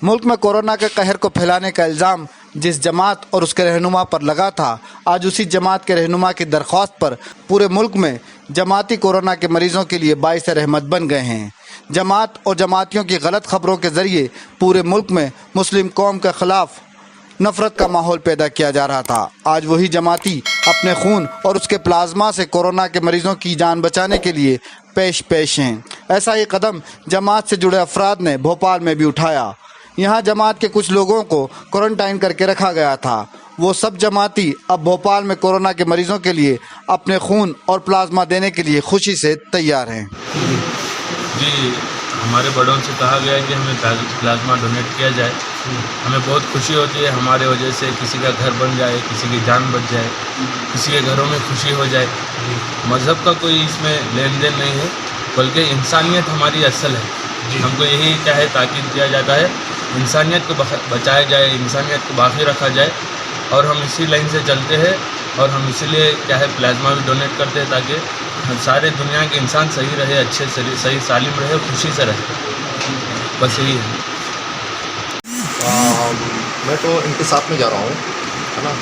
मुल्क में कोरोना के कहर को फैलाने का इल्ज़ाम जिस जमात और उसके रहनुमा पर लगा था, आज उसी जमात के रहनुमा की दरख्वास्त पर पूरे मुल्क में जमाती कोरोना के मरीजों के लिए बाइस रहमत बन गए हैं। जमात और जमातियों की गलत खबरों के ज़रिए पूरे मुल्क में मुस्लिम कौम के ख़िलाफ़ नफ़रत का माहौल पैदा किया जा रहा था। आज वही जमाती अपने खून और उसके प्लाज्मा से कोरोना के मरीजों की जान बचाने के लिए पेश हैं। ऐसा ही कदम जमात से जुड़े अफराद ने भोपाल में भी उठाया। यहाँ जमात के कुछ लोगों को क्वारंटाइन करके रखा गया था। वो सब जमाती अब भोपाल में कोरोना के मरीजों के लिए अपने खून और प्लाज्मा देने के लिए खुशी से तैयार हैं। जी, हमारे बड़ों से कहा गया है कि हमें प्लाज्मा डोनेट किया जाए। हमें बहुत खुशी होती है हमारे वजह से किसी का घर बन जाए, किसी की जान बच जाए, किसी के घरों में खुशी हो जाए। मज़हब का कोई इसमें लेन देन नहीं है, बल्कि इंसानियत हमारी असल है। हमको यही क्या है ताकीद किया जाता है, इंसानियत को बचाया जाए, इंसानियत को बाकी रखा जाए, और हम इसी लाइन से चलते हैं। और हम इसीलिए क्या है प्लाज्मा भी डोनेट करते हैं ताकि सारे दुनिया के इंसान सही रहे, अच्छे से सही सालिम रहे, खुशी से रहे। बस यही है। मैं तो इनके साथ में जा रहा हूँ, है ना।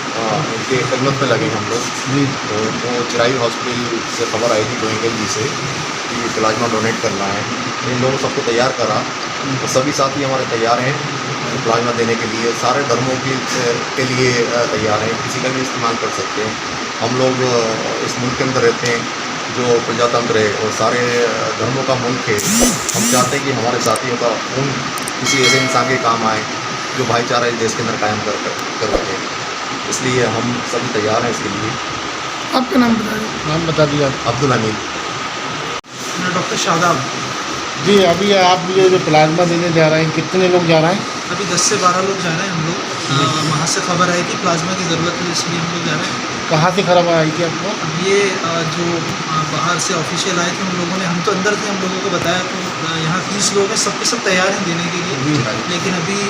इनके खिदमत में लगे हम लोग जी। तो वो चिराई हॉस्पिटल से खबर आई थी गोइंगल जी से कि प्लाज्मा डोनेट करना है। इन लोगों सबको तैयार करा, तो सभी साथी हमारे तैयार हैं प्लाज्मा देने के लिए। सारे धर्मों के लिए तैयार हैं, किसी का भी इस्तेमाल कर सकते हैं। हम लोग इस मुल्क के अंदर रहते हैं जो प्रजातंत्र है और सारे धर्मों का मुल्क है। हम चाहते हैं कि हमारे साथियों का खून किसी ऐसे इंसान के काम आए जो भाईचारा इस देश के अंदर कायम कर रखे। इसलिए हम सभी तैयार हैं इसके लिए। आपका नाम बता दिया। अब्दुल हमीद। मैं डॉक्टर शादाब जी। अभी आप ये जो प्लाज्मा देने जा रहे हैं, कितने लोग जा रहे हैं? अभी 10 से 12 लोग जा रहे हैं हम लोग। वहाँ से खबर आई कि प्लाज्मा की ज़रूरत है, इसलिए हम लोग जा रहे हैं। कहाँ से खबर आई थी आपको? अब ये जो बाहर से ऑफिशियल आए थे उन लोगों ने, हम तो अंदर थे, हम लोगों को बताया। तो यहाँ 30 लोग हैं, सबके सब तैयार हैं देने के लिए, लेकिन अभी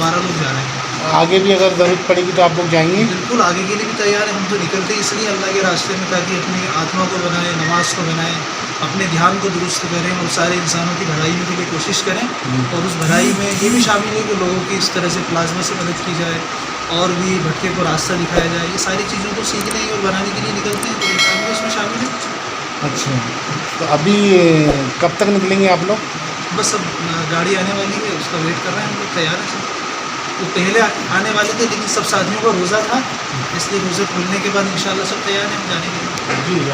12 लोग जा रहे हैं। आगे भी अगर ज़रूरत पड़ेगी तो आप लोग जाएंगे? बिल्कुल, आगे के लिए भी तैयार हैं। हम तो निकलते इसलिए अल्लाह के रास्ते में, ताकि अपनी आत्मा को बनाएं, नमाज को बनाएं, अपने ध्यान को दुरुस्त करें और सारे इंसानों की भलाई के लिए कोशिश करें। और उस भलाई में ये भी शामिल है कि लोगों की इस तरह से प्लाज्मा से मदद की जाए और भी भटके को रास्ता दिखाया जाए। ये सारी चीज़ों को सीखने और बनाने के लिए निकलते हैं, तो ये काम भी उसमें शामिल है। अच्छा, तो अभी कब तक निकलेंगे आप लोग? बस अब गाड़ी आने वाली है, उसका वेट कर रहे हैं हम लोग, तैयार हैं सब। तो पहले आने वाले थे, लेकिन सब साथियों का रोज़ा था, इसलिए रोज़ा खुलने के बाद इंशाल्लाह सब तैयार हैं जाने के लिए। जी।